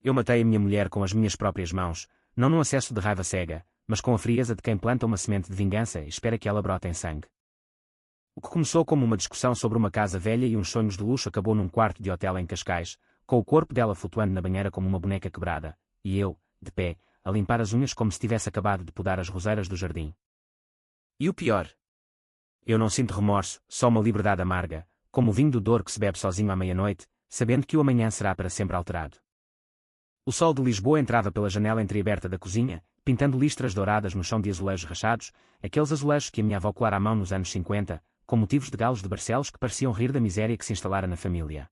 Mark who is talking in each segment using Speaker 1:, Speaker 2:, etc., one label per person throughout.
Speaker 1: Eu matei a minha mulher com as minhas próprias mãos, não num acesso de raiva cega, mas com a frieza de quem planta uma semente de vingança e espera que ela brote em sangue. O que começou como uma discussão sobre uma casa velha e uns sonhos de luxo acabou num quarto de hotel em Cascais, com o corpo dela flutuando na banheira como uma boneca quebrada, e eu, de pé, a limpar as unhas como se tivesse acabado de podar as roseiras do jardim. E o pior? Eu não sinto remorso, só uma liberdade amarga, como o vinho do Douro que se bebe sozinho à meia-noite, sabendo que o amanhã será para sempre alterado. O sol de Lisboa entrava pela janela entreaberta da cozinha, pintando listras douradas no chão de azulejos rachados, aqueles azulejos que a minha avó colara à mão nos anos 50, com motivos de galos de Barcelos que pareciam rir da miséria que se instalara na família.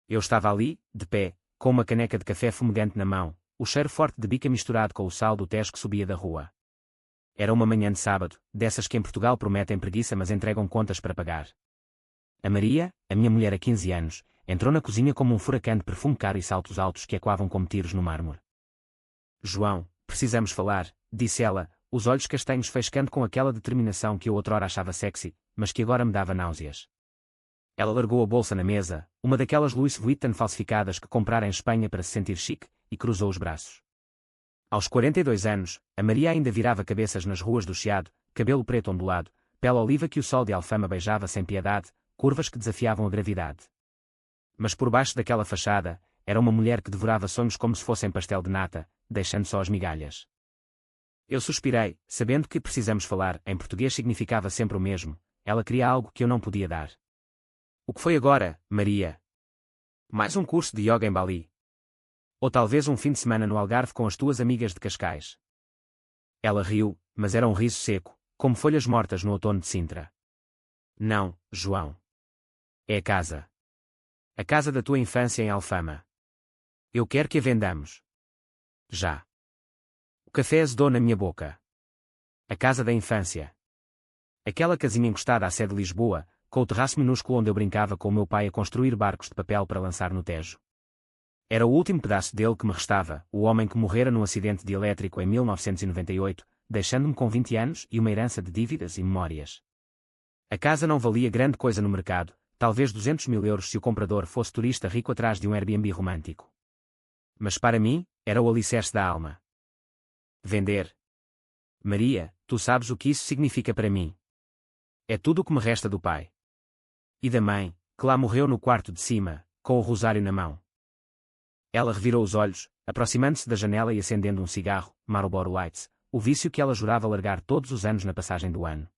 Speaker 1: Eu estava ali, de pé, com uma caneca de café fumegante na mão, o cheiro forte de bica misturado com o sal do Tejo que subia da rua. Era uma manhã de sábado, dessas que em Portugal prometem preguiça mas entregam contas para pagar. A Maria, a minha mulher há 15 anos, entrou na cozinha como um furacão de perfume caro e saltos altos que ecoavam como tiros no mármore. João, precisamos falar, disse ela, os olhos castanhos faiscando com aquela determinação que eu outrora achava sexy, mas que agora me dava náuseas. Ela largou a bolsa na mesa, uma daquelas Louis Vuitton falsificadas que comprara em Espanha para se sentir chique, e cruzou os braços. Aos 42 anos, a Maria ainda virava cabeças nas ruas do Chiado, cabelo preto ondulado, pele oliva que o sol de Alfama beijava sem piedade, curvas que desafiavam a gravidade. Mas por baixo daquela fachada, era uma mulher que devorava sonhos como se fossem pastel de nata, deixando só as migalhas. Eu suspirei, sabendo que precisamos falar, em português significava sempre o mesmo, ela queria algo que eu não podia dar. O que foi agora, Maria? Mais um curso de yoga em Bali? Ou talvez um fim de semana no Algarve com as tuas amigas de Cascais? Ela riu, mas era um riso seco, como folhas mortas no outono de Sintra. Não, João. É a casa. A casa da tua infância em Alfama. Eu quero que a vendamos. Já. O café azedou na minha boca. A casa da infância. Aquela casinha encostada à sede de Lisboa, com o terraço minúsculo onde eu brincava com o meu pai a construir barcos de papel para lançar no Tejo. Era o último pedaço dele que me restava, o homem que morrera num acidente de elétrico em 1998, deixando-me com 20 anos e uma herança de dívidas e memórias. A casa não valia grande coisa no mercado, talvez 200 mil euros se o comprador fosse turista rico atrás de um Airbnb romântico. Mas para mim, era o alicerce da alma. Vender. Maria, tu sabes o que isso significa para mim. É tudo o que me resta do pai. E da mãe, que lá morreu no quarto de cima, com o rosário na mão. Ela revirou os olhos, aproximando-se da janela e acendendo um cigarro, Marlboro Lights, o vício que ela jurava largar todos os anos na passagem do ano.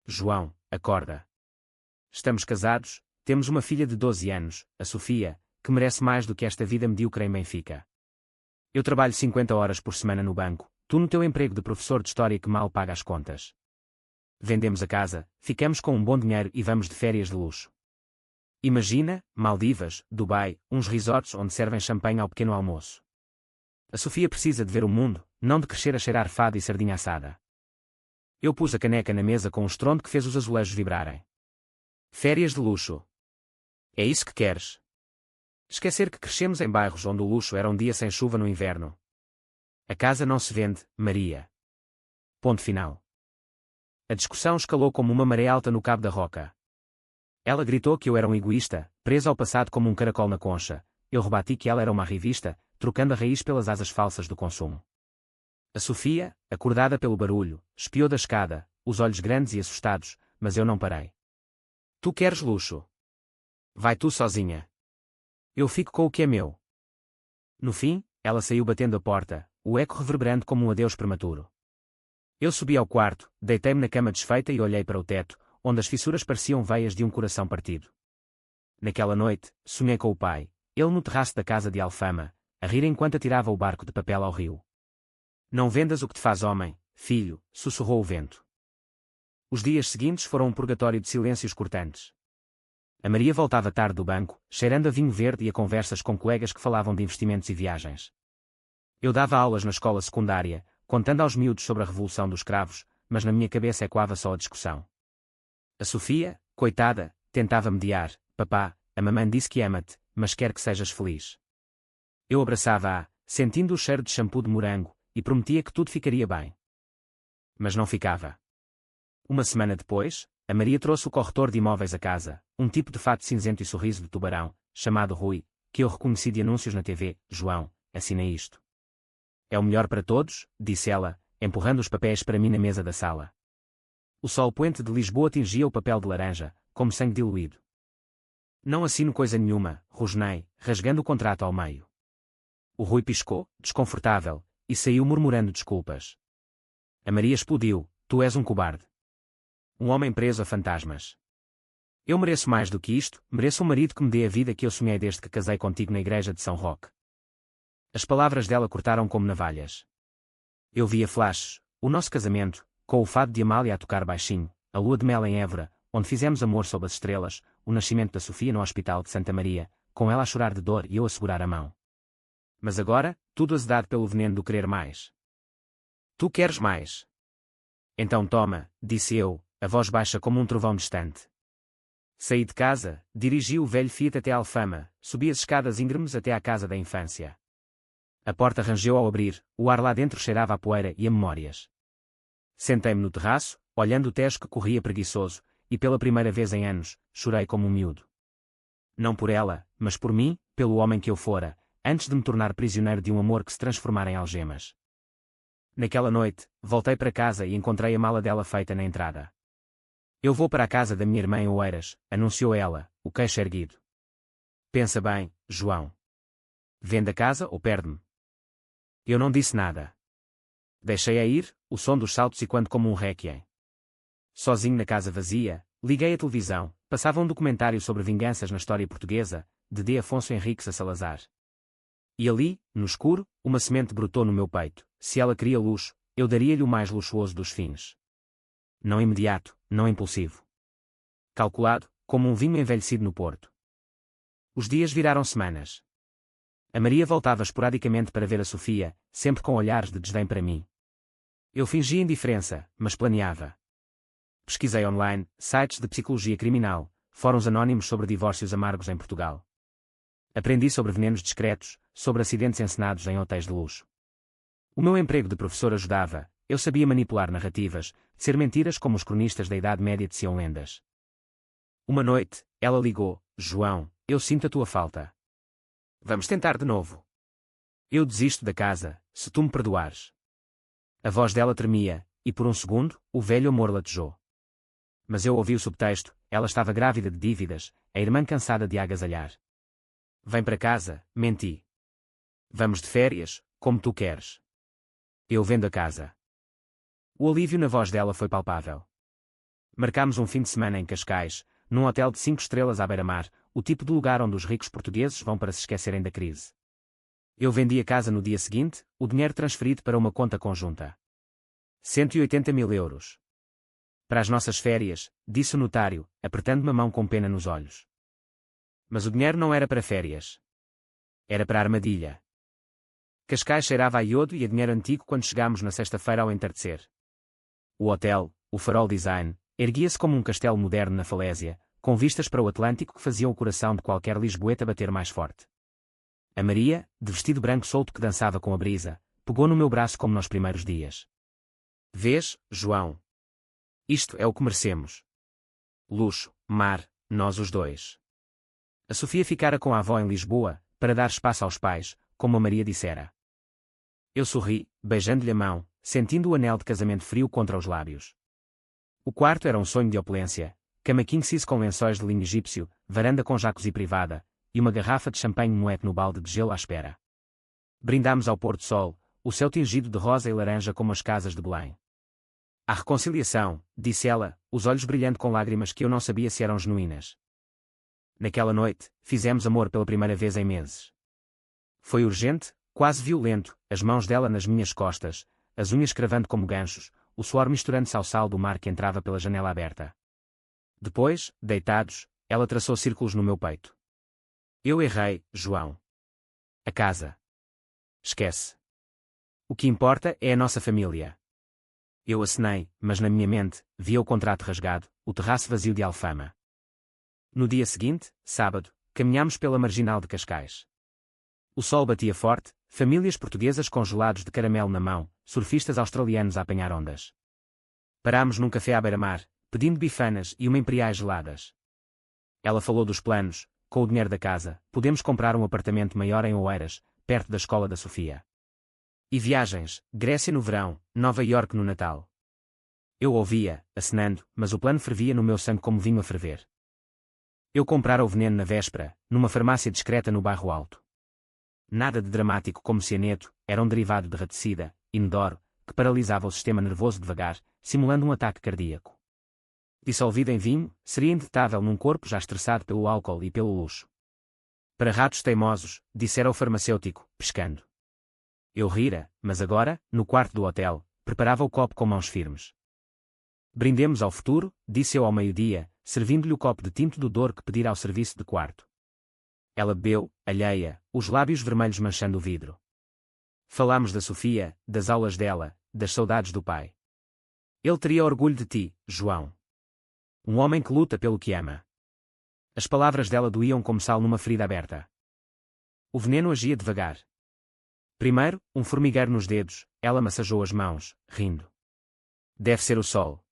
Speaker 1: João, acorda. Estamos casados, temos uma filha de 12 anos, a Sofia, que merece mais do que esta vida medíocre em Benfica. Eu trabalho 50 horas por semana no banco, tu no teu emprego de professor de história que mal paga as contas. Vendemos a casa, ficamos com um bom dinheiro e vamos de férias de luxo. Imagina, Maldivas, Dubai, uns resorts onde servem champanhe ao pequeno almoço. A Sofia precisa de ver o mundo, não de crescer a cheirar fado e sardinha assada. Eu pus a caneca na mesa com um estrondo que fez os azulejos vibrarem. Férias de luxo. É isso que queres? Esquecer que crescemos em bairros onde o luxo era um dia sem chuva no inverno. A casa não se vende, Maria. Ponto final. A discussão escalou como uma maré alta no Cabo da Roca. Ela gritou que eu era um egoísta, preso ao passado como um caracol na concha. Eu rebati que ela era uma revista, trocando a raiz pelas asas falsas do consumo. A Sofia, acordada pelo barulho, espiou da escada, os olhos grandes e assustados, mas eu não parei. Tu queres luxo? Vai tu sozinha. Eu fico com o que é meu. No fim, ela saiu batendo a porta, o eco reverberando como um adeus prematuro. Eu subi ao quarto, deitei-me na cama desfeita e olhei para o teto, onde as fissuras pareciam veias de um coração partido. Naquela noite, sonhei com o pai, ele no terraço da casa de Alfama, a rir enquanto atirava o barco de papel ao rio. Não vendas o que te faz homem, filho, sussurrou o vento. Os dias seguintes foram um purgatório de silêncios cortantes. A Maria voltava tarde do banco, cheirando a vinho verde e a conversas com colegas que falavam de investimentos e viagens. Eu dava aulas na escola secundária, contando aos miúdos sobre a Revolução dos Cravos, mas na minha cabeça ecoava só a discussão. A Sofia, coitada, tentava mediar. Papá, a mamãe disse que ama-te, mas quer que sejas feliz. Eu abraçava-a, sentindo o cheiro de shampoo de morango, e prometia que tudo ficaria bem. Mas não ficava. Uma semana depois, a Maria trouxe o corretor de imóveis a casa, um tipo de fato cinzento e sorriso de tubarão, chamado Rui, que eu reconheci de anúncios na TV. João, assina isto. É o melhor para todos, disse ela, empurrando os papéis para mim na mesa da sala. O sol poente de Lisboa tingia o papel de laranja, como sangue diluído. Não assino coisa nenhuma, rosnei, rasgando o contrato ao meio. O Rui piscou, desconfortável, e saiu murmurando desculpas. A Maria explodiu: tu és um cobarde. Um homem preso a fantasmas. Eu mereço mais do que isto, mereço um marido que me dê a vida que eu sonhei desde que casei contigo na igreja de São Roque. As palavras dela cortaram como navalhas. Eu via flashes, o nosso casamento, com o fado de Amália a tocar baixinho, a lua de mel em Évora, onde fizemos amor sob as estrelas, o nascimento da Sofia no Hospital de Santa Maria, com ela a chorar de dor e eu a segurar a mão. Mas agora, tudo azedado pelo veneno do querer mais. Tu queres mais? Então toma, disse eu, a voz baixa como um trovão distante. Saí de casa, dirigi o velho Fiat até a Alfama, subi as escadas íngremes até à casa da infância. A porta rangeu ao abrir, o ar lá dentro cheirava a poeira e a memórias. Sentei-me no terraço, olhando o Tejo que corria preguiçoso, e pela primeira vez em anos, chorei como um miúdo. Não por ela, mas por mim, pelo homem que eu fora, antes de me tornar prisioneiro de um amor que se transformara em algemas. Naquela noite, voltei para casa e encontrei a mala dela feita na entrada. Eu vou para a casa da minha irmã em Oeiras, anunciou ela, o queixo erguido. Pensa bem, João. Vende a casa ou perde-me? Eu não disse nada. Deixei-a ir, o som dos saltos ecoando como um réquiem. Sozinho na casa vazia, liguei a televisão, passava um documentário sobre vinganças na história portuguesa, de D. Afonso Henriques a Salazar. E ali, no escuro, uma semente brotou no meu peito: se ela queria luxo, eu daria-lhe o mais luxuoso dos fins. Não imediato, não impulsivo. Calculado, como um vinho envelhecido no Porto. Os dias viraram semanas. A Maria voltava esporadicamente para ver a Sofia, sempre com olhares de desdém para mim. Eu fingia indiferença, mas planeava. Pesquisei online, sites de psicologia criminal, fóruns anónimos sobre divórcios amargos em Portugal. Aprendi sobre venenos discretos, sobre acidentes encenados em hotéis de luxo. O meu emprego de professor ajudava, eu sabia manipular narrativas, ser mentiras como os cronistas da Idade Média teciam lendas. Uma noite, ela ligou: João, eu sinto a tua falta. Vamos tentar de novo. Eu desisto da casa, se tu me perdoares. A voz dela tremia, e por um segundo, o velho amor latejou. Mas eu ouvi o subtexto: ela estava grávida de dívidas, a irmã cansada de a agasalhar. Vem para casa, menti. Vamos de férias, como tu queres. Eu vendo a casa. O alívio na voz dela foi palpável. Marcámos um fim de semana em Cascais, num hotel de 5 estrelas à beira-mar, o tipo de lugar onde os ricos portugueses vão para se esquecerem da crise. Eu vendi a casa no dia seguinte, o dinheiro transferido para uma conta conjunta. 180.000 euros. Para as nossas férias, disse o notário, apertando-me a mão com pena nos olhos. Mas o dinheiro não era para férias. Era para a armadilha. Cascais cheirava a iodo e a dinheiro antigo quando chegámos na sexta-feira ao entardecer. O hotel, o Farol Design, erguia-se como um castelo moderno na falésia, com vistas para o Atlântico que faziam o coração de qualquer lisboeta bater mais forte. A Maria, de vestido branco solto que dançava com a brisa, pegou no meu braço como nos primeiros dias. Vês, João? Isto é o que merecemos. Luxo, mar, nós os dois. A Sofia ficara com a avó em Lisboa, para dar espaço aos pais, como a Maria dissera. Eu sorri, beijando-lhe a mão, sentindo o anel de casamento frio contra os lábios. O quarto era um sonho de opulência, cama king size com lençóis de linho egípcio, varanda com jacuzzi privada, e uma garrafa de champanhe moete no balde de gelo à espera. Brindámos ao pôr do sol, o céu tingido de rosa e laranja como as casas de Belém. A reconciliação, disse ela, os olhos brilhando com lágrimas que eu não sabia se eram genuínas. Naquela noite, fizemos amor pela primeira vez em meses. Foi urgente, quase violento, as mãos dela nas minhas costas, as unhas cravando como ganchos, o suor misturando-se ao sal do mar que entrava pela janela aberta. Depois, deitados, ela traçou círculos no meu peito. Eu errei, João. A casa. Esquece. O que importa é a nossa família. Eu acenei, mas na minha mente, via o contrato rasgado, o terraço vazio de Alfama. No dia seguinte, sábado, caminhámos pela marginal de Cascais. O sol batia forte, famílias portuguesas com gelados de caramelo na mão, surfistas australianos a apanhar ondas. Parámos num café à beira-mar, pedindo bifanas e uma imperiais geladas. Ela falou dos planos, com o dinheiro da casa, podemos comprar um apartamento maior em Oeiras, perto da escola da Sofia. E viagens, Grécia no verão, Nova Iorque no Natal. Eu ouvia, acenando, mas o plano fervia no meu sangue como vinho a ferver. Eu comprara o veneno na véspera, numa farmácia discreta no bairro Alto. Nada de dramático como cianeto, era um derivado de raticida, inodoro, que paralisava o sistema nervoso devagar, simulando um ataque cardíaco. Dissolvido em vinho, seria indetetável num corpo já estressado pelo álcool e pelo luxo. Para ratos teimosos, dissera o farmacêutico, pescando. Eu rira, mas agora, no quarto do hotel, preparava o copo com mãos firmes. Brindemos ao futuro, disse eu ao meio-dia, servindo-lhe o copo de tinto do Douro que pedira ao serviço de quarto. Ela bebeu, alheia, os lábios vermelhos manchando o vidro. Falámos da Sofia, das aulas dela, das saudades do pai. Ele teria orgulho de ti, João. Um homem que luta pelo que ama. As palavras dela doíam como sal numa ferida aberta. O veneno agia devagar. Primeiro, um formigueiro nos dedos, ela massageou as mãos, rindo. Deve ser o sol.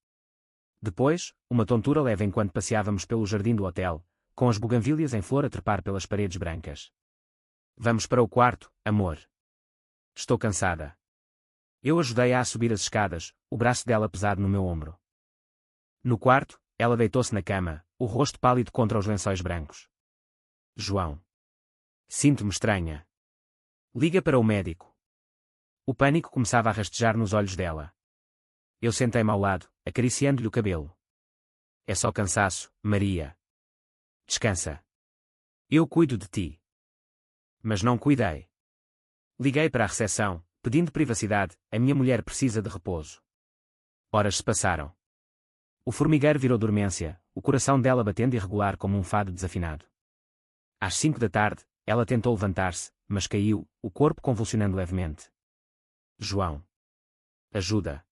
Speaker 1: Depois, uma tontura leve enquanto passeávamos pelo jardim do hotel, com as buganvílias em flor a trepar pelas paredes brancas. Vamos para o quarto, amor. Estou cansada. Eu ajudei-a a subir as escadas, o braço dela pesado no meu ombro. No quarto, ela deitou-se na cama, o rosto pálido contra os lençóis brancos. João. Sinto-me estranha. Liga para o médico. O pânico começava a rastejar nos olhos dela. Eu sentei-me ao lado, acariciando-lhe o cabelo. É só cansaço, Maria. Descansa. Eu cuido de ti. Mas não cuidei. Liguei para a recepção, pedindo privacidade, a minha mulher precisa de repouso. Horas se passaram. O formigueiro virou dormência, o coração dela batendo irregular como um fado desafinado. Às 5 da tarde, ela tentou levantar-se, mas caiu, o corpo convulsionando levemente. João. Ajuda.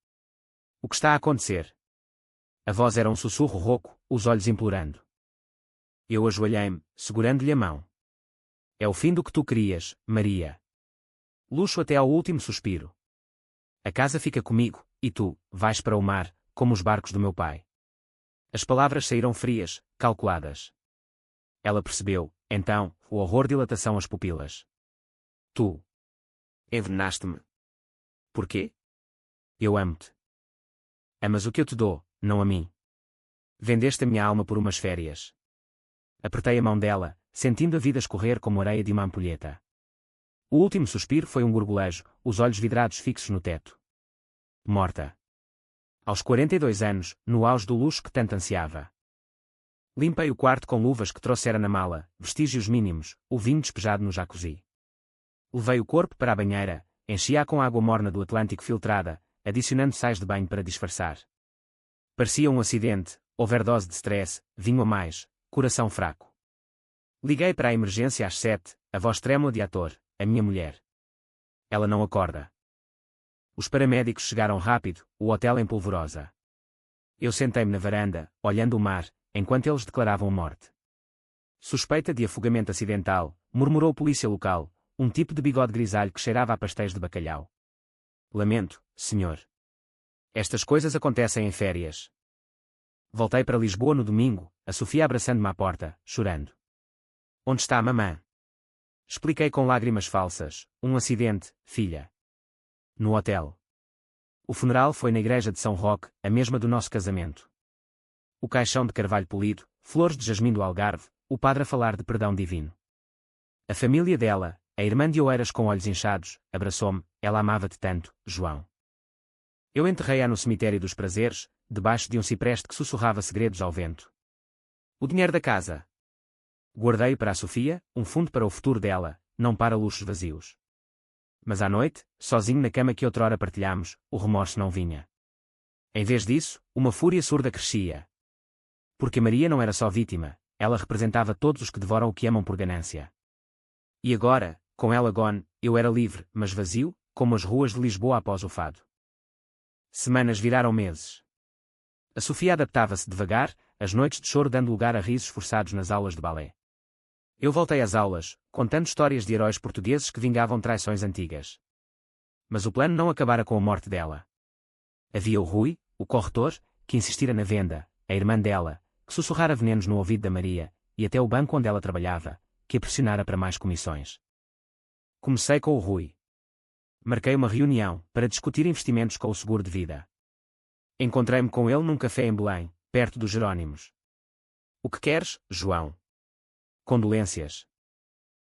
Speaker 1: O que está a acontecer? A voz era um sussurro rouco, os olhos implorando. Eu ajoelhei-me, segurando-lhe a mão. É o fim do que tu querias, Maria. Luxo até ao último suspiro. A casa fica comigo, e tu, vais para o mar, como os barcos do meu pai. As palavras saíram frias, calculadas. Ela percebeu, então, o horror dilatação às pupilas. Tu. Envenenaste-me. Porquê? Eu amo-te. Amas o que eu te dou, não a mim. Vendeste a minha alma por umas férias. Apertei a mão dela, sentindo a vida escorrer como areia de uma ampulheta. O último suspiro foi um gorgolejo, os olhos vidrados fixos no teto. Morta. Aos 42 anos, no auge do luxo que tanto ansiava. Limpei o quarto com luvas que trouxera na mala, vestígios mínimos, o vinho despejado no jacuzzi. Levei o corpo para a banheira, enchi-a com água morna do Atlântico filtrada, adicionando sais de banho para disfarçar. Parecia um acidente, overdose de stress, vinho a mais, coração fraco. Liguei para a emergência às 7, a voz trêmula de ator, a minha mulher. Ela não acorda. Os paramédicos chegaram rápido, o hotel em polvorosa. Eu sentei-me na varanda, olhando o mar, enquanto eles declaravam morte. Suspeita de afogamento acidental, murmurou o polícia local, um tipo de bigode grisalho que cheirava a pastéis de bacalhau. Lamento, senhor. Estas coisas acontecem em férias. Voltei para Lisboa no domingo, a Sofia abraçando-me à porta, chorando. Onde está a mamã? Expliquei com lágrimas falsas, um acidente, filha. No hotel. O funeral foi na igreja de São Roque, a mesma do nosso casamento. O caixão de carvalho polido, flores de jasmim do Algarve, o padre a falar de perdão divino. A família dela, a irmã de Oeiras com olhos inchados, abraçou-me, ela amava-te tanto, João. Eu enterrei-a no cemitério dos prazeres, debaixo de um cipreste que sussurrava segredos ao vento. O dinheiro da casa. Guardei para a Sofia, um fundo para o futuro dela, não para luxos vazios. Mas à noite, sozinho na cama que outrora partilhámos, o remorso não vinha. Em vez disso, uma fúria surda crescia. Porque Maria não era só vítima, ela representava todos os que devoram o que amam por ganância. E agora, com ela gone, eu era livre, mas vazio, como as ruas de Lisboa após o fado. Semanas viraram meses. A Sofia adaptava-se devagar, as noites de choro dando lugar a risos forçados nas aulas de balé. Eu voltei às aulas, contando histórias de heróis portugueses que vingavam traições antigas. Mas o plano não acabara com a morte dela. Havia o Rui, o corretor, que insistira na venda, a irmã dela, que sussurrara venenos no ouvido da Maria, e até o banco onde ela trabalhava, que a pressionara para mais comissões. Comecei com o Rui. Marquei uma reunião para discutir investimentos com o seguro de vida. Encontrei-me com ele num café em Belém, perto dos Jerónimos. O que queres, João? Condolências.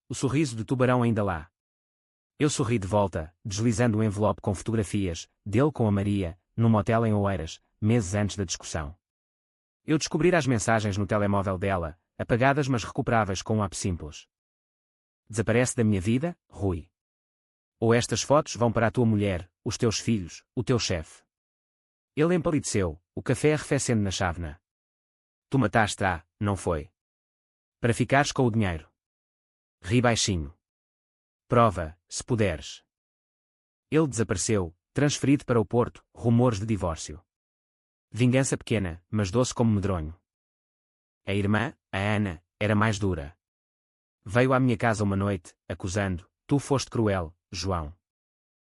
Speaker 1: O sorriso de tubarão ainda lá. Eu sorri de volta, deslizando um envelope com fotografias, dele com a Maria, num motel em Oeiras, meses antes da discussão. Eu descobrira as mensagens no telemóvel dela, apagadas mas recuperáveis com um app simples. Desaparece da minha vida, Rui. Ou estas fotos vão para a tua mulher, os teus filhos, o teu chefe. Ele empalideceu, o café arrefecendo na chávena. Tu mataste-a, não foi? Para ficares com o dinheiro. Ri baixinho. Prova, se puderes. Ele desapareceu, transferido para o Porto, rumores de divórcio. Vingança pequena, mas doce como medronho. A irmã, a Ana, era mais dura. Veio à minha casa uma noite, acusando, tu foste cruel, João.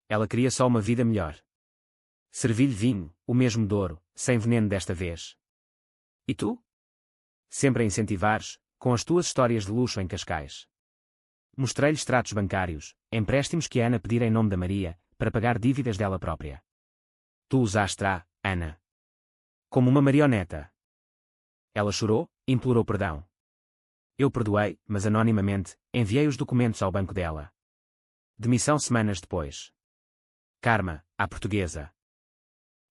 Speaker 1: Ela queria só uma vida melhor. Servi-lhe vinho, o mesmo Douro, sem veneno desta vez. E tu? Sempre a incentivares, com as tuas histórias de luxo em Cascais. Mostrei-lhe extratos bancários, empréstimos que a Ana pedira em nome da Maria, para pagar dívidas dela própria. Tu usaste-a, Ana. Como uma marioneta. Ela chorou, implorou perdão. Eu perdoei, mas anonimamente, enviei os documentos ao banco dela. Demissão semanas depois. Karma, à portuguesa.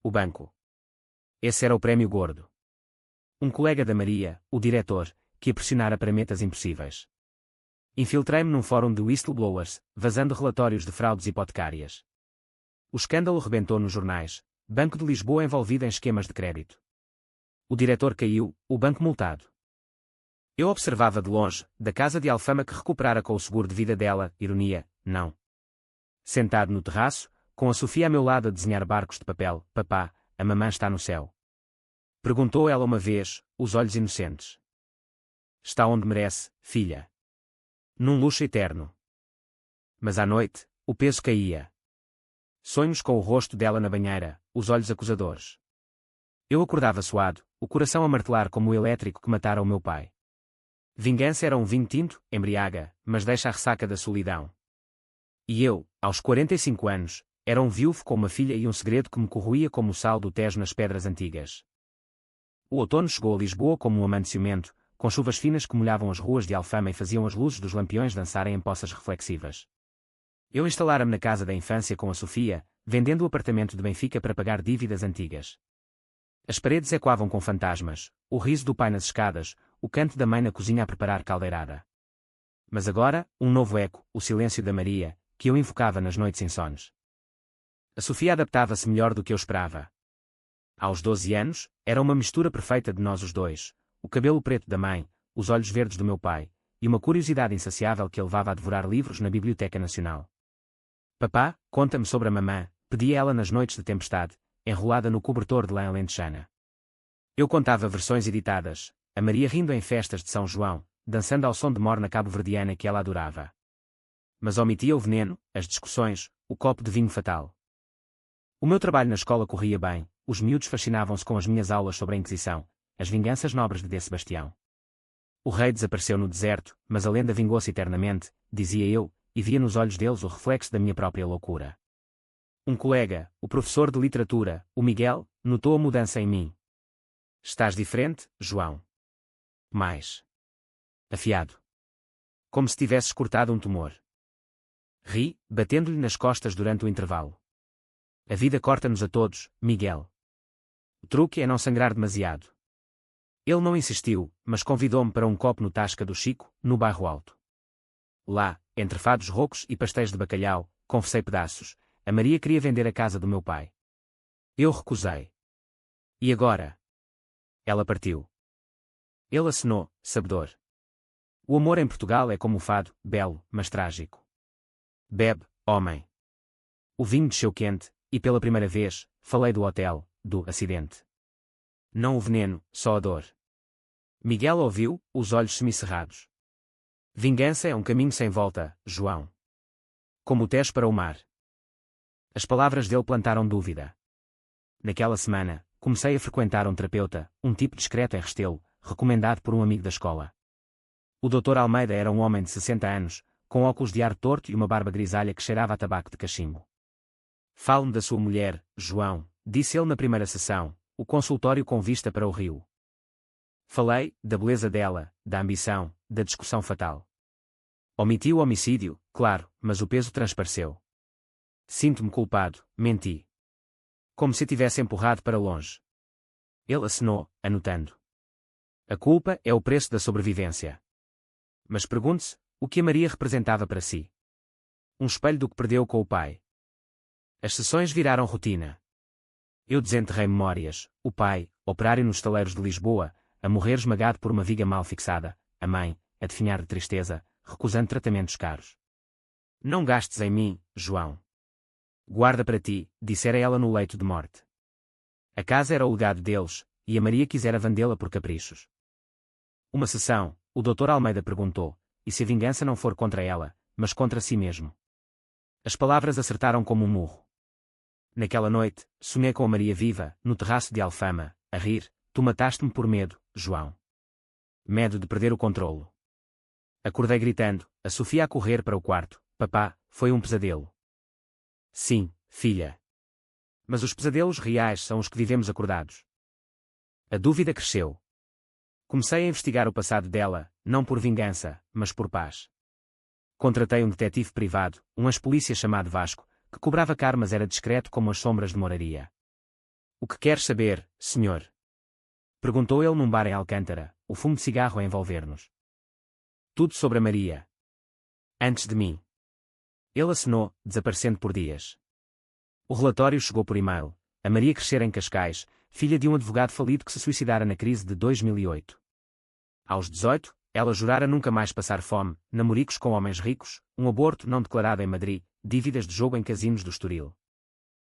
Speaker 1: O banco. Esse era o prémio gordo. Um colega da Maria, o diretor, que a pressionara para metas impossíveis. Infiltrei-me num fórum de whistleblowers, vazando relatórios de fraudes hipotecárias. O escândalo rebentou nos jornais, Banco de Lisboa envolvido em esquemas de crédito. O diretor caiu, o banco multado. Eu observava de longe, da casa de Alfama que recuperara com o seguro de vida dela, ironia, não. Sentado no terraço, com a Sofia a meu lado a desenhar barcos de papel, papá, a mamã está no céu. Perguntou ela uma vez, os olhos inocentes. Está onde merece, filha. Num luxo eterno. Mas à noite, o peso caía. Sonhos com o rosto dela na banheira, os olhos acusadores. Eu acordava suado, o coração a martelar como o elétrico que matara o meu pai. Vingança era um vinho tinto, embriaga, mas deixa a ressaca da solidão. E eu, aos 45 anos, era um viúvo com uma filha e um segredo que me corroía como o sal do Tejo nas pedras antigas. O outono chegou a Lisboa como um amante ciumento, com chuvas finas que molhavam as ruas de Alfama e faziam as luzes dos lampiões dançarem em poças reflexivas. Eu instalara-me na casa da infância com a Sofia, vendendo o apartamento de Benfica para pagar dívidas antigas. As paredes ecoavam com fantasmas, o riso do pai nas escadas, o canto da mãe na cozinha a preparar caldeirada. Mas agora, um novo eco, o silêncio da Maria, que eu invocava nas noites insones. A Sofia adaptava-se melhor do que eu esperava. Aos 12 anos, era uma mistura perfeita de nós os dois, o cabelo preto da mãe, os olhos verdes do meu pai, e uma curiosidade insaciável que a levava a devorar livros na Biblioteca Nacional. Papá, conta-me sobre a mamã, pedia ela nas noites de tempestade, enrolada no cobertor de lã alentejana. Eu contava versões editadas, a Maria rindo em festas de São João, dançando ao som de morna cabo-verdiana que ela adorava. Mas omitia o veneno, as discussões, o copo de vinho fatal. O meu trabalho na escola corria bem, os miúdos fascinavam-se com as minhas aulas sobre a Inquisição, as vinganças nobres de D. Sebastião. O rei desapareceu no deserto, mas a lenda vingou-se eternamente, dizia eu, e via nos olhos deles o reflexo da minha própria loucura. Um colega, o professor de literatura, o Miguel, notou a mudança em mim. Estás diferente, João. Mais afiado. Como se tivesses cortado um tumor. Ri, batendo-lhe nas costas durante o intervalo. A vida corta-nos a todos, Miguel. O truque é não sangrar demasiado. Ele não insistiu, mas convidou-me para um copo no Tasca do Chico, no Bairro Alto. Lá, entre fados roucos e pastéis de bacalhau, confessei pedaços, a Maria queria vender a casa do meu pai. Eu recusei. E agora? Ela partiu. Ele acenou, sabedor. O amor em Portugal é como o fado, belo, mas trágico. Bebe, homem. O vinho desceu quente, e pela primeira vez, falei do hotel, do acidente. Não o veneno, só a dor. Miguel ouviu, os olhos semicerrados. Vingança é um caminho sem volta, João. Como o Tejo para o mar. As palavras dele plantaram dúvida. Naquela semana, comecei a frequentar um terapeuta, um tipo discreto em Restelo, recomendado por um amigo da escola. O Dr. Almeida era um homem de 60 anos, com óculos de ar torto e uma barba grisalha que cheirava a tabaco de cachimbo. Fale-me da sua mulher, João, disse ele na primeira sessão, o consultório com vista para o rio. Falei, da beleza dela, da ambição, da discussão fatal. Omiti o homicídio, claro, mas o peso transpareceu. Sinto-me culpado, menti. Como se tivesse empurrado para longe. Ele acenou, anotando. A culpa é o preço da sobrevivência. Mas pergunte-se, o que a Maria representava para si? Um espelho do que perdeu com o pai. As sessões viraram rotina. Eu desenterrei memórias, o pai, operário nos estaleiros de Lisboa, a morrer esmagado por uma viga mal fixada, a mãe, a definhar de tristeza, recusando tratamentos caros. Não gastes em mim, João. Guarda para ti, dissera ela no leito de morte. A casa era o legado deles, e a Maria quisera vendê-la por caprichos. Uma sessão, o Dr. Almeida perguntou, e se a vingança não for contra ela, mas contra si mesmo? As palavras acertaram como um murro. Naquela noite, sonhei com a Maria viva, no terraço de Alfama, a rir, tu mataste-me por medo, João. Medo de perder o controlo. Acordei gritando, a Sofia a correr para o quarto, papá, foi um pesadelo. Sim, filha. Mas os pesadelos reais são os que vivemos acordados. A dúvida cresceu. Comecei a investigar o passado dela, não por vingança, mas por paz. Contratei um detetive privado, um ex-polícia chamado Vasco, que cobrava caro mas era discreto como as sombras de moraria. O que queres saber, senhor? Perguntou ele num bar em Alcântara, o fumo de cigarro a envolver-nos. Tudo sobre a Maria. Antes de mim. Ele acenou, desaparecendo por dias. O relatório chegou por e-mail. A Maria crescera em Cascais, filha de um advogado falido que se suicidara na crise de 2008. Aos 18, ela jurara nunca mais passar fome, namoricos com homens ricos, um aborto não declarado em Madrid, dívidas de jogo em casinos do Estoril.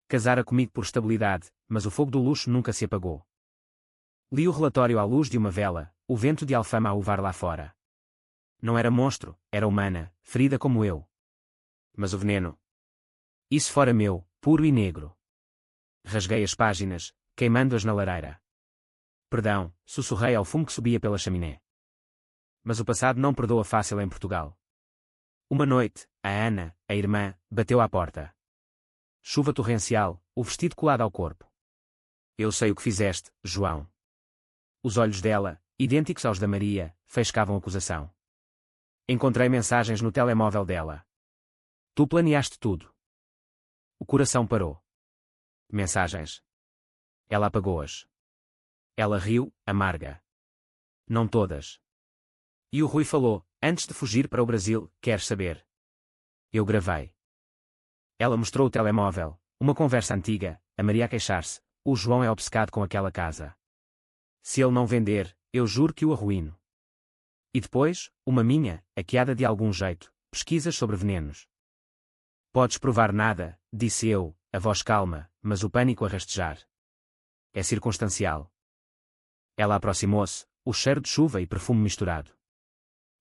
Speaker 1: Casara comigo por estabilidade, mas o fogo do luxo nunca se apagou. Li o relatório à luz de uma vela, o vento de Alfama a uvar lá fora. Não era monstro, era humana, ferida como eu. Mas o veneno? Isso fora meu, puro e negro. Rasguei as páginas, queimando-as na lareira. Perdão, sussurrei ao fumo que subia pela chaminé. Mas o passado não perdoa fácil em Portugal. Uma noite, a Ana, a irmã, bateu à porta. Chuva torrencial, o vestido colado ao corpo. Eu sei o que fizeste, João. Os olhos dela, idênticos aos da Maria, faiscavam acusação. Encontrei mensagens no telemóvel dela. Tu planeaste tudo. O coração parou. Mensagens. Ela apagou-as. Ela riu, amarga. Não todas. E o Rui falou, antes de fugir para o Brasil, queres saber? Eu gravei. Ela mostrou o telemóvel, uma conversa antiga, a Maria a queixar-se, o João é obcecado com aquela casa. Se ele não vender, eu juro que o arruíno. E depois, uma minha, hackeada de algum jeito, pesquisas sobre venenos. Podes provar nada, disse eu, a voz calma, mas o pânico a rastejar. É circunstancial. Ela aproximou-se, o cheiro de chuva e perfume misturado.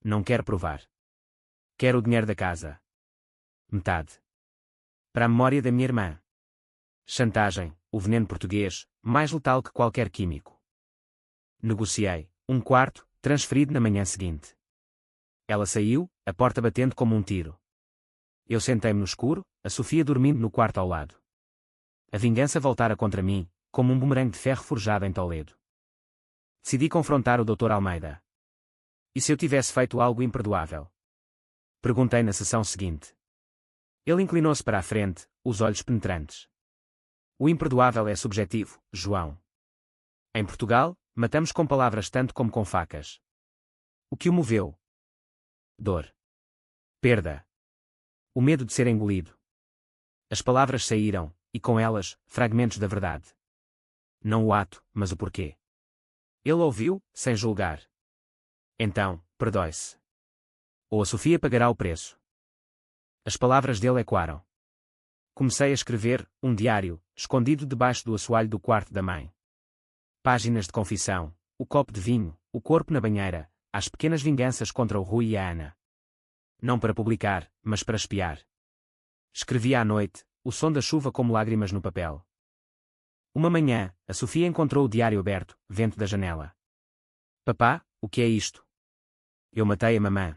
Speaker 1: Não quero provar. Quero o dinheiro da casa. Metade. Para a memória da minha irmã. Chantagem, o veneno português, mais letal que qualquer químico. Negociei, um quarto, transferido na manhã seguinte. Ela saiu, a porta batendo como um tiro. Eu sentei-me no escuro, a Sofia dormindo no quarto ao lado. A vingança voltara contra mim, como um bumerangue de ferro forjado em Toledo. Decidi confrontar o Dr. Almeida. E se eu tivesse feito algo imperdoável? Perguntei na sessão seguinte. Ele inclinou-se para a frente, os olhos penetrantes. O imperdoável é subjetivo, João. Em Portugal, matamos com palavras tanto como com facas. O que o moveu? Dor. Perda. O medo de ser engolido. As palavras saíram, e com elas, fragmentos da verdade. Não o ato, mas o porquê. Ele ouviu, sem julgar. Então, perdoe-se. Ou a Sofia pagará o preço. As palavras dele ecoaram. Comecei a escrever, um diário, escondido debaixo do assoalho do quarto da mãe. Páginas de confissão, o copo de vinho, o corpo na banheira, as pequenas vinganças contra o Rui e a Ana. Não para publicar, mas para espiar. Escrevia à noite, o som da chuva como lágrimas no papel. Uma manhã, a Sofia encontrou o diário aberto, vento da janela. Papá, o que é isto? Eu matei a mamã.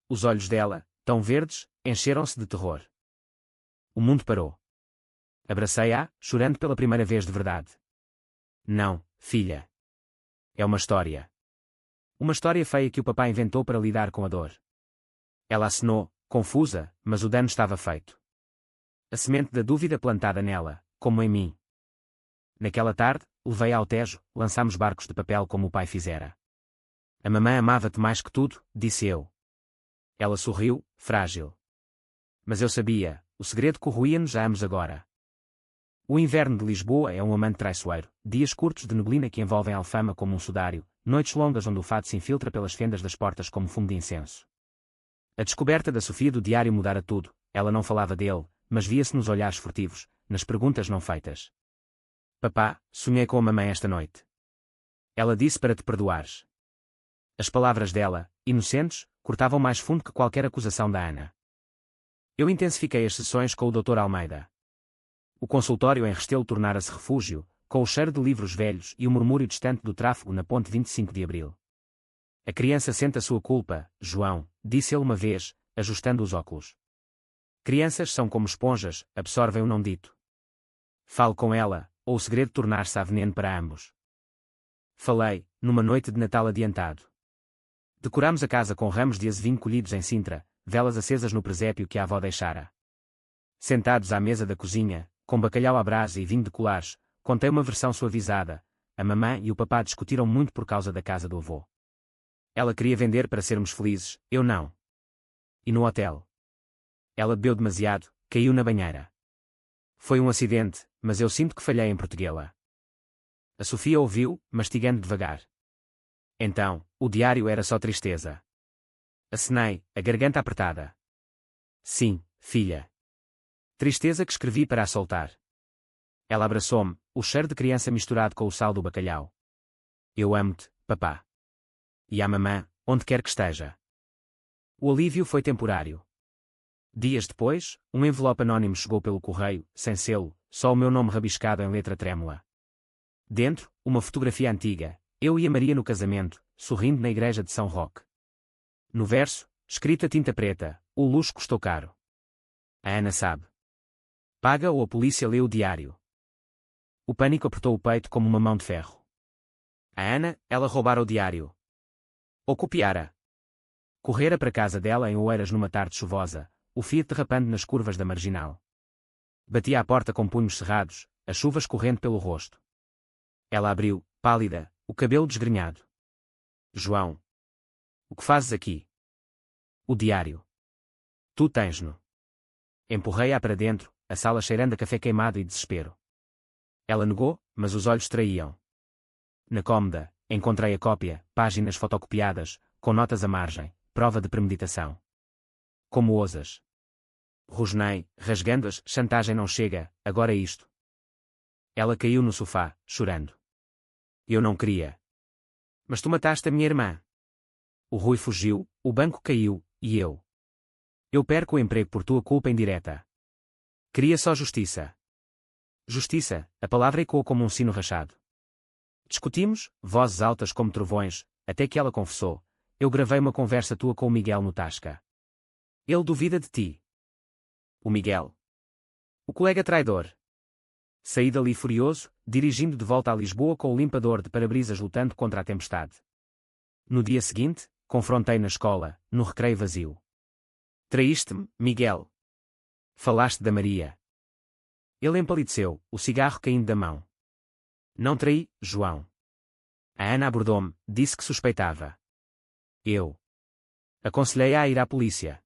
Speaker 1: Os olhos dela, tão verdes, encheram-se de terror. O mundo parou. Abracei-a, chorando pela primeira vez de verdade. Não, filha. É uma história. Uma história feia que o papai inventou para lidar com a dor. Ela acenou, confusa, mas o dano estava feito. A semente da dúvida plantada nela, como em mim. Naquela tarde, levei-a ao Tejo, lançámos barcos de papel como o pai fizera. A mamã amava-te mais que tudo, disse eu. Ela sorriu, frágil. Mas eu sabia, o segredo corroía-nos a ambos agora. O inverno de Lisboa é um amante traiçoeiro, dias curtos de neblina que envolvem Alfama como um sudário, noites longas onde o fado se infiltra pelas fendas das portas como fumo de incenso. A descoberta da Sofia do diário mudara tudo, ela não falava dele, mas via-se nos olhares furtivos, nas perguntas não feitas. Papá, sonhei com a mamãe esta noite. Ela disse para te perdoares. As palavras dela, inocentes, cortavam mais fundo que qualquer acusação da Ana. Eu intensifiquei as sessões com o Dr. Almeida. O consultório em Restelo tornara-se refúgio, com o cheiro de livros velhos e o murmúrio distante do tráfego na ponte 25 de Abril. A criança sente a sua culpa, João, disse ele uma vez, ajustando os óculos. Crianças são como esponjas, absorvem o não dito. Fale com ela, ou o segredo tornar-se veneno para ambos. Falei, numa noite de Natal adiantado. Decorámos a casa com ramos de azevinho colhidos em Sintra, velas acesas no presépio que a avó deixara. Sentados à mesa da cozinha, com bacalhau à brasa e vinho de colares, contei uma versão suavizada. A mamã e o papá discutiram muito por causa da casa do avô. Ela queria vender para sermos felizes, eu não. E no hotel? Ela bebeu demasiado, caiu na banheira. Foi um acidente, mas eu sinto que falhei em protegê-la. A Sofia ouviu, mastigando devagar. Então, o diário era só tristeza. Acenei, a garganta apertada. Sim, filha. Tristeza que escrevi para a soltar. Ela abraçou-me, o cheiro de criança misturado com o sal do bacalhau. Eu amo-te, papá. E a mamã, onde quer que esteja. O alívio foi temporário. Dias depois, um envelope anônimo chegou pelo correio, sem selo, só o meu nome rabiscado em letra trêmula. Dentro, uma fotografia antiga, eu e a Maria no casamento, sorrindo na igreja de São Roque. No verso, escrita tinta preta, o luxo custou caro. A Ana sabe. Paga ou a polícia lê o diário. O pânico apertou o peito como uma mão de ferro. A Ana, ela roubara o diário. Ou copiara. Correra para casa dela em Oeiras numa tarde chuvosa, o Fiat derrapando nas curvas da marginal. Batia à porta com punhos cerrados, a chuva escorrendo pelo rosto. Ela abriu, pálida, o cabelo desgrenhado. João. O que fazes aqui? O diário. Tu tens-no. Empurrei-a para dentro, a sala cheirando a café queimado e desespero. Ela negou, mas os olhos traíam. Na cômoda, encontrei a cópia, páginas fotocopiadas, com notas à margem, prova de premeditação. Como ousas? Rosnei, rasgando-as, chantagem não chega, agora é isto. Ela caiu no sofá, chorando. Eu não queria. Mas tu mataste a minha irmã. O Rui fugiu, o banco caiu, e eu. Eu perco o emprego por tua culpa indireta. Queria só justiça. Justiça, a palavra ecoou como um sino rachado. Discutimos, vozes altas como trovões, até que ela confessou. Eu gravei uma conversa tua com o Miguel no Tasca. Ele duvida de ti. O Miguel. O colega traidor. Saí dali furioso, dirigindo de volta a Lisboa com o limpador de para-brisas lutando contra a tempestade. No dia seguinte, confrontei na escola, no recreio vazio. Traíste-me, Miguel. Falaste da Maria. Ele empalideceu, o cigarro caindo da mão. Não traí, João. A Ana abordou-me, disse que suspeitava. Eu. Aconselhei-a a ir à polícia.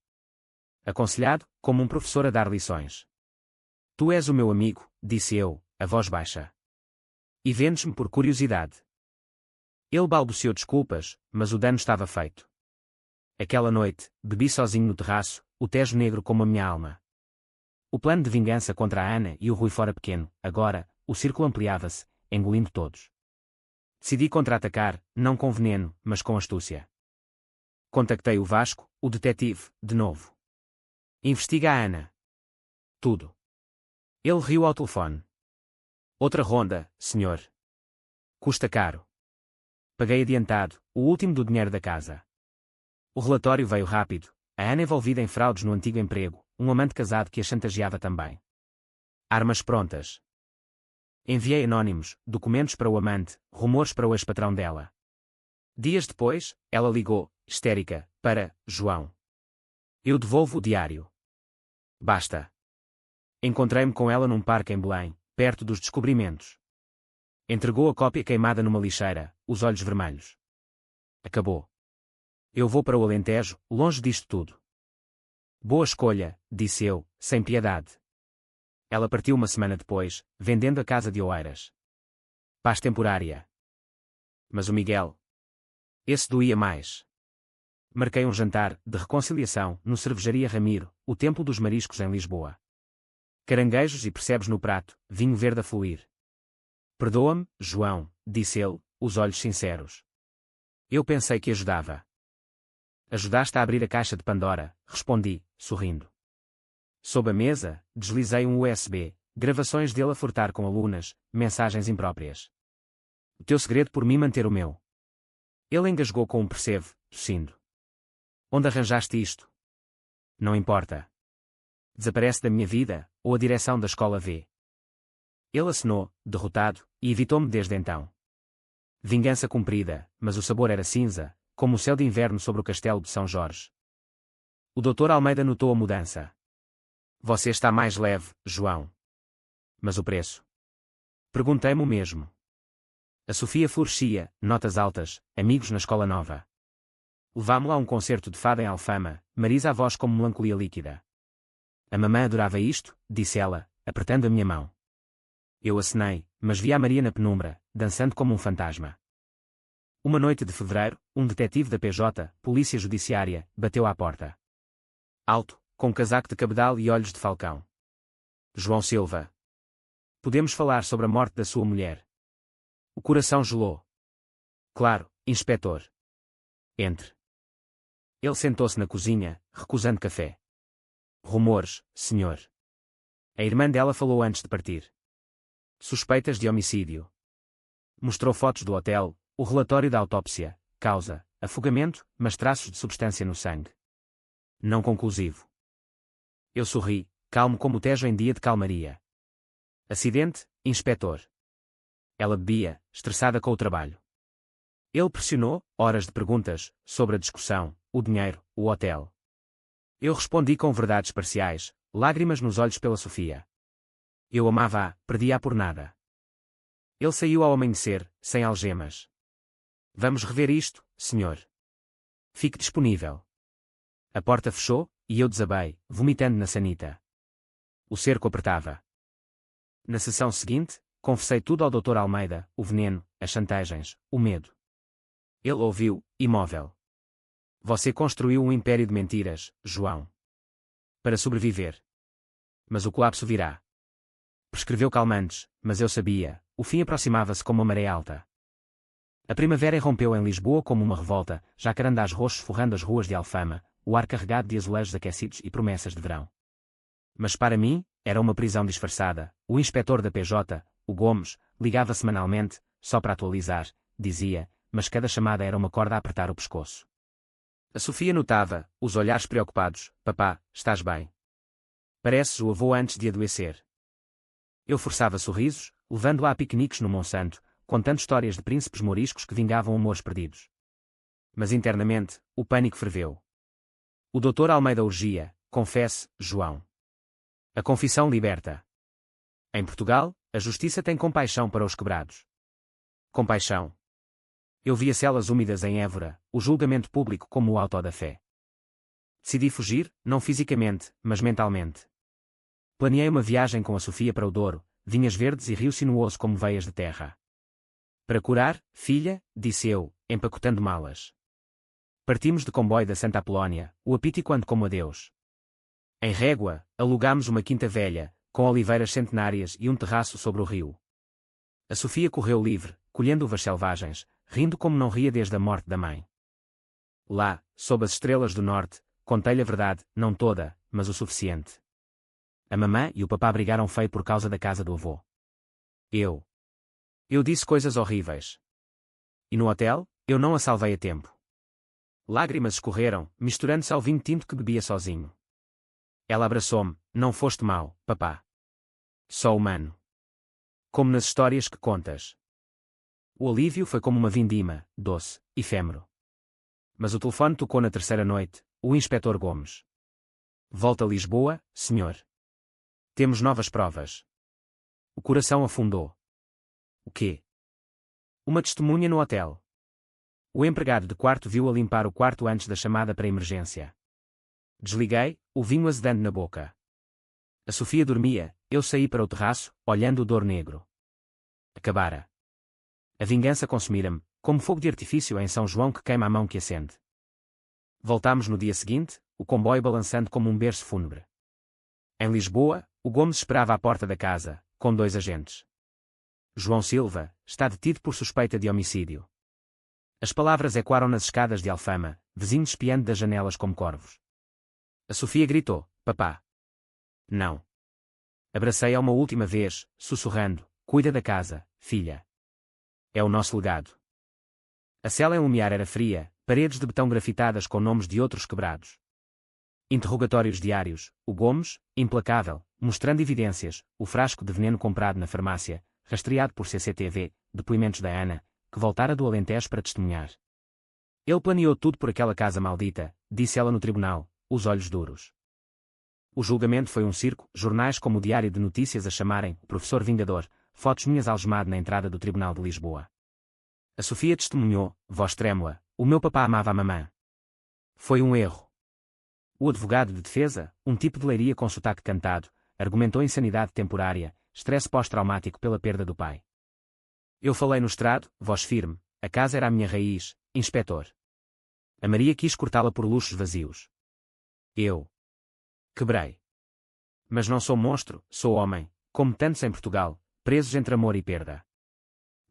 Speaker 1: Aconselhado, como um professor a dar lições. Tu és o meu amigo, disse eu, a voz baixa. E vendes-me por curiosidade. Ele balbuciou desculpas, mas o dano estava feito. Aquela noite, bebi sozinho no terraço, o Tejo negro como a minha alma. O plano de vingança contra a Ana e o Rui fora pequeno, agora, o círculo ampliava-se, engolindo todos. Decidi contra-atacar, não com veneno, mas com astúcia. Contactei o Vasco, o detetive, de novo. Investiga a Ana. Tudo. Ele riu ao telefone. Outra ronda, senhor. Custa caro. Paguei adiantado, o último do dinheiro da casa. O relatório veio rápido. A Ana envolvida em fraudes no antigo emprego, um amante casado que a chantageava também. Armas prontas. Enviei anónimos, documentos para o amante, rumores para o ex-patrão dela. Dias depois, ela ligou, histérica, para João. Eu devolvo o diário. Basta. Encontrei-me com ela num parque em Belém, perto dos descobrimentos. Entregou a cópia queimada numa lixeira, os olhos vermelhos. Acabou. Eu vou para o Alentejo, longe disto tudo. Boa escolha, disse eu, sem piedade. Ela partiu uma semana depois, vendendo a casa de Oeiras. Paz temporária. Mas o Miguel. Esse doía mais. Marquei um jantar, de reconciliação, no Cervejaria Ramiro, o templo dos mariscos em Lisboa. Caranguejos e percebes no prato, vinho verde a fluir. Perdoa-me, João, disse ele, os olhos sinceros. Eu pensei que ajudava. Ajudaste a abrir a caixa de Pandora, respondi, sorrindo. Sob a mesa, deslizei um USB, gravações dele a furtar com alunas, mensagens impróprias. O teu segredo por mim manter o meu. Ele engasgou com um percebo, tossindo. Onde arranjaste isto? Não importa. Desaparece da minha vida, ou a direção da escola vê. Ele acenou, derrotado, e evitou-me desde então. Vingança cumprida, mas o sabor era cinza, como o céu de inverno sobre o castelo de São Jorge. O Dr. Almeida notou a mudança. Você está mais leve, João. Mas o preço? Perguntei-me o mesmo. A Sofia florescia, notas altas, amigos na escola nova. Levámo-la a um concerto de fado em Alfama, Marisa a voz como melancolia líquida. A mamã adorava isto, disse ela, apertando a minha mão. Eu acenei, mas vi a Maria na penumbra, dançando como um fantasma. Uma noite de fevereiro, um detetive da PJ, Polícia Judiciária, bateu à porta. Alto, com casaco de cabedal e olhos de falcão. João Silva. Podemos falar sobre a morte da sua mulher. O coração gelou. Claro, inspetor. Entre. Ele sentou-se na cozinha, recusando café. Rumores, senhor. A irmã dela falou antes de partir. Suspeitas de homicídio. Mostrou fotos do hotel, o relatório da autópsia, causa, afogamento, mas traços de substância no sangue. Não conclusivo. Eu sorri, calmo como o Tejo em dia de calmaria. Acidente, inspetor. Ela bebia, estressada com o trabalho. Ele pressionou, horas de perguntas, sobre a discussão, o dinheiro, o hotel. Eu respondi com verdades parciais, lágrimas nos olhos pela Sofia. Eu amava-a, perdia-a por nada. Ele saiu ao amanhecer, sem algemas. Vamos rever isto, senhor. Fique disponível. A porta fechou, e eu desabei, vomitando na sanita. O cerco apertava. Na sessão seguinte, confessei tudo ao Dr. Almeida, o veneno, as chantagens, o medo. Ele ouviu, imóvel. Você construiu um império de mentiras, João. Para sobreviver. Mas o colapso virá. Prescreveu calmantes, mas eu sabia, o fim aproximava-se como uma maré alta. A primavera irrompeu em Lisboa como uma revolta, jacarandás roxos forrando as ruas de Alfama, o ar carregado de azulejos aquecidos e promessas de verão. Mas para mim, era uma prisão disfarçada. O inspetor da PJ, o Gomes, ligava semanalmente, só para atualizar, dizia, mas cada chamada era uma corda a apertar o pescoço. A Sofia notava, os olhares preocupados. Papá, estás bem? Pareces o avô antes de adoecer. Eu forçava sorrisos, levando-a a piqueniques no Monsanto, contando histórias de príncipes mouriscos que vingavam amores perdidos. Mas internamente, o pânico ferveu. O Dr. Almeida urgia, confesse, João. A confissão liberta. Em Portugal, a justiça tem compaixão para os quebrados. Compaixão. Eu via celas úmidas em Évora, o julgamento público como o auto da fé. Decidi fugir, não fisicamente, mas mentalmente. Planeei uma viagem com a Sofia para o Douro, vinhas verdes e rio sinuoso como veias de terra. Para curar, filha, disse eu, empacotando malas. Partimos de comboio da Santa Apolónia, o apito quando como adeus. Em Régua, alugámos uma quinta velha, com oliveiras centenárias e um terraço sobre o rio. A Sofia correu livre, colhendo uvas selvagens, rindo como não ria desde a morte da mãe. Lá, sob as estrelas do norte, contei-lhe a verdade, não toda, mas o suficiente. A mamã e o papá brigaram feio por causa da casa do avô. Eu disse coisas horríveis. E no hotel, eu não a salvei a tempo. Lágrimas escorreram, misturando-se ao vinho tinto que bebia sozinho. Ela abraçou-me. Não foste mau, papá. Só humano. Como nas histórias que contas. O alívio foi como uma vindima, doce, efêmero. Mas o telefone tocou na terceira noite, o inspetor Gomes. Volta a Lisboa, senhor. Temos novas provas. O coração afundou. O quê? Uma testemunha no hotel. O empregado de quarto viu-a limpar o quarto antes da chamada para emergência. Desliguei, o vinho azedando na boca. A Sofia dormia, eu saí para o terraço, olhando o dor negro. Acabara. A vingança consumira-me, como fogo de artifício em São João que queima a mão que acende. Voltámos no dia seguinte, o comboio balançando como um berço fúnebre. Em Lisboa, o Gomes esperava à porta da casa, com 2 agentes. João Silva está detido por suspeita de homicídio. As palavras ecoaram nas escadas de Alfama, vizinhos espiando das janelas como corvos. A Sofia gritou, papá. Não. Abracei-a uma última vez, sussurrando, cuida da casa, filha. É o nosso legado. A cela em lumiar era fria, paredes de betão grafitadas com nomes de outros quebrados. Interrogatórios diários, o Gomes, implacável, mostrando evidências, o frasco de veneno comprado na farmácia, rastreado por CCTV, depoimentos da Ana, que voltara do Alentejo para testemunhar. Ele planeou tudo por aquela casa maldita, disse ela no tribunal, os olhos duros. O julgamento foi um circo, jornais como o Diário de Notícias a chamarem Professor Vingador, fotos minhas algemado na entrada do Tribunal de Lisboa. A Sofia testemunhou, voz trêmula, o meu papá amava a mamã. Foi um erro. O advogado de defesa, um tipo de leiria com sotaque cantado, argumentou insanidade temporária, estresse pós-traumático pela perda do pai. Eu falei no estrado, voz firme, a casa era a minha raiz, inspetor. A Maria quis cortá-la por luxos vazios. Eu quebrei. Mas não sou monstro, sou homem, como tantos em Portugal, presos entre amor e perda.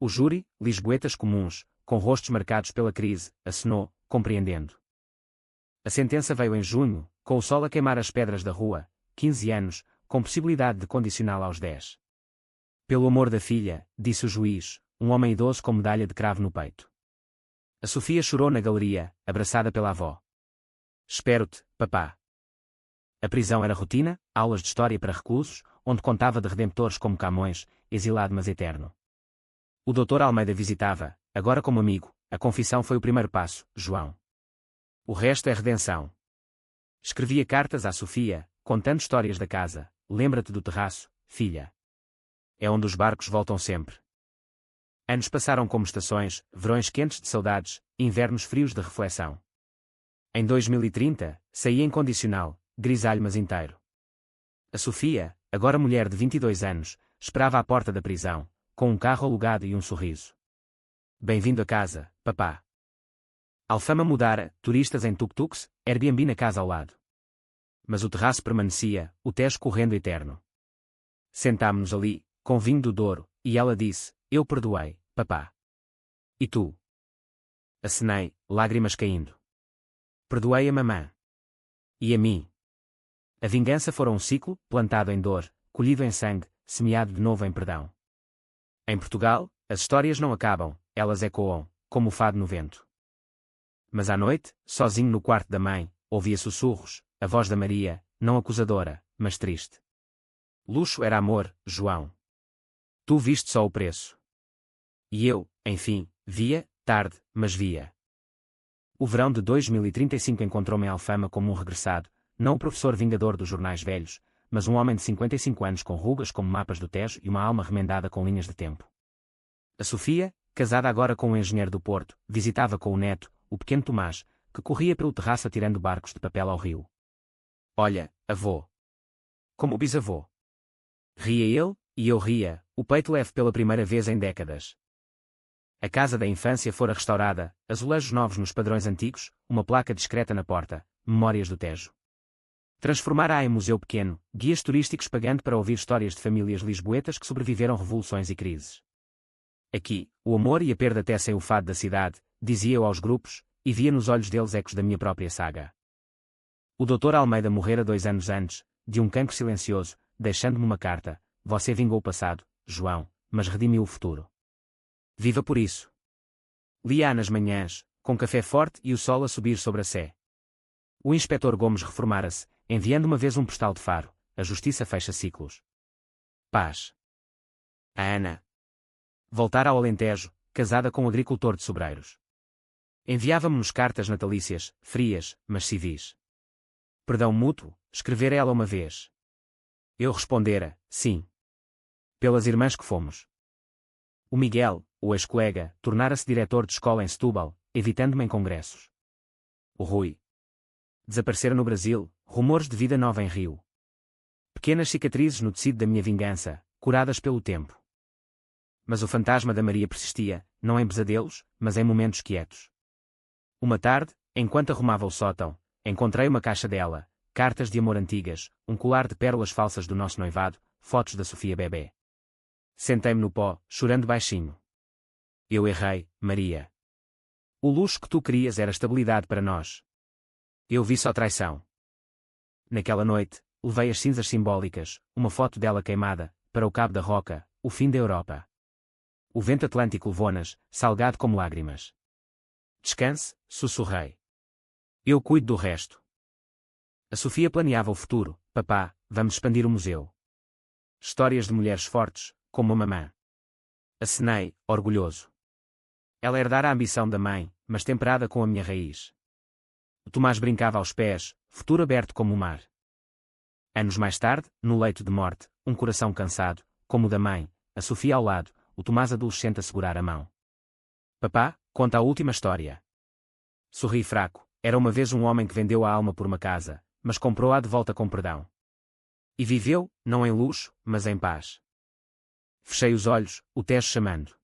Speaker 1: O júri, lisboetas comuns, com rostos marcados pela crise, acenou, compreendendo. A sentença veio em junho, com o sol a queimar as pedras da rua, 15 anos, com possibilidade de condicional aos 10. Pelo amor da filha, disse o juiz, um homem idoso com medalha de cravo no peito. A Sofia chorou na galeria, abraçada pela avó. Espero-te, papá. A prisão era rotina, aulas de história para reclusos, onde contava de redemptores como Camões, exilado mas eterno. O doutor Almeida visitava, agora como amigo, a confissão foi o primeiro passo, João. O resto é redenção. Escrevia cartas à Sofia, contando histórias da casa, lembra-te do terraço, filha. É onde os barcos voltam sempre. Anos passaram como estações, verões quentes de saudades, invernos frios de reflexão. Em 2030, saí incondicional, grisalho mas inteiro. A Sofia, agora mulher de 22 anos, esperava à porta da prisão, com um carro alugado e um sorriso. Bem-vindo a casa, papá. Alfama mudara, turistas em tuk-tuks, Airbnb na casa ao lado. Mas o terraço permanecia, o Tejo correndo eterno. Sentámo-nos ali, com vinho do Douro, e ela disse, eu perdoei, papá. E tu? Acenei, lágrimas caindo. Perdoei a mamã. E a mim. A vingança fora um ciclo, plantado em dor, colhido em sangue, semeado de novo em perdão. Em Portugal, as histórias não acabam, elas ecoam, como o fado no vento. Mas à noite, sozinho no quarto da mãe, ouvia sussurros, a voz da Maria, não acusadora, mas triste. Luxo era amor, João. Tu viste só o preço. E eu, enfim, via, tarde, mas via. O verão de 2035 encontrou-me em Alfama como um regressado, não o professor vingador dos jornais velhos, mas um homem de 55 anos com rugas como mapas do Tejo e uma alma remendada com linhas de tempo. A Sofia, casada agora com um engenheiro do Porto, visitava com o neto, o pequeno Tomás, que corria pelo terraço atirando barcos de papel ao rio. Olha, avô. Como o bisavô. Ria ele, e eu ria, o peito leve pela primeira vez em décadas. A casa da infância fora restaurada, azulejos novos nos padrões antigos, uma placa discreta na porta, Memórias do Tejo. Transformar-a em museu pequeno, guias turísticos pagando para ouvir histórias de famílias lisboetas que sobreviveram revoluções e crises. Aqui, o amor e a perda tecem o fado da cidade, dizia eu aos grupos, e via nos olhos deles ecos da minha própria saga. O doutor Almeida morrera 2 anos antes, de um cancro silencioso, deixando-me uma carta, você vingou o passado, João, mas redimiu o futuro. Viva por isso. Lia nas manhãs, com café forte e o sol a subir sobre a sé. O inspetor Gomes reformara-se, enviando uma vez um postal de Faro. A justiça fecha ciclos. Paz. A Ana voltara ao Alentejo, casada com um agricultor de Sobreiros. Enviava-me-nos cartas natalícias, frias, mas civis. Perdão mútuo, escrevera ela uma vez. Eu respondera, sim. Pelas irmãs que fomos. O Miguel, o ex-colega, tornara-se diretor de escola em Setúbal, evitando-me em congressos. O Rui desaparecera no Brasil, rumores de vida nova em Rio. Pequenas cicatrizes no tecido da minha vingança, curadas pelo tempo. Mas o fantasma da Maria persistia, não em pesadelos, mas em momentos quietos. Uma tarde, enquanto arrumava o sótão, encontrei uma caixa dela, cartas de amor antigas, um colar de pérolas falsas do nosso noivado, fotos da Sofia bebê. Sentei-me no pó, chorando baixinho. Eu errei, Maria. O luxo que tu querias era estabilidade para nós. Eu vi só traição. Naquela noite, levei as cinzas simbólicas, uma foto dela queimada, para o Cabo da Roca, o fim da Europa. O vento atlântico levou-nas, salgado como lágrimas. Descanse, sussurrei. Eu cuido do resto. A Sofia planeava o futuro. Papá, vamos expandir o museu. Histórias de mulheres fortes, como a mamã. Acenei, orgulhoso. Ela herdara a ambição da mãe, mas temperada com a minha raiz. O Tomás brincava aos pés, futuro aberto como o mar. Anos mais tarde, no leito de morte, um coração cansado, como o da mãe, a Sofia ao lado, o Tomás adolescente a segurar a mão. Papá, conta a última história. Sorri fraco. Era uma vez um homem que vendeu a alma por uma casa, mas comprou-a de volta com perdão. E viveu, não em luxo, mas em paz. Fechei os olhos, o Tejo chamando.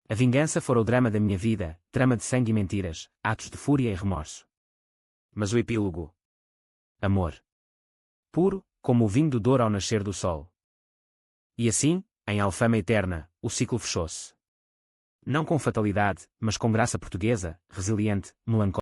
Speaker 1: A vingança fora o drama da minha vida, trama de sangue e mentiras, atos de fúria e remorso. Mas o epílogo? Amor. Puro, como o vinho do Douro ao nascer do sol. E assim, em alfama eterna, o ciclo fechou-se. Não com fatalidade, mas com graça portuguesa, resiliente, melancólica.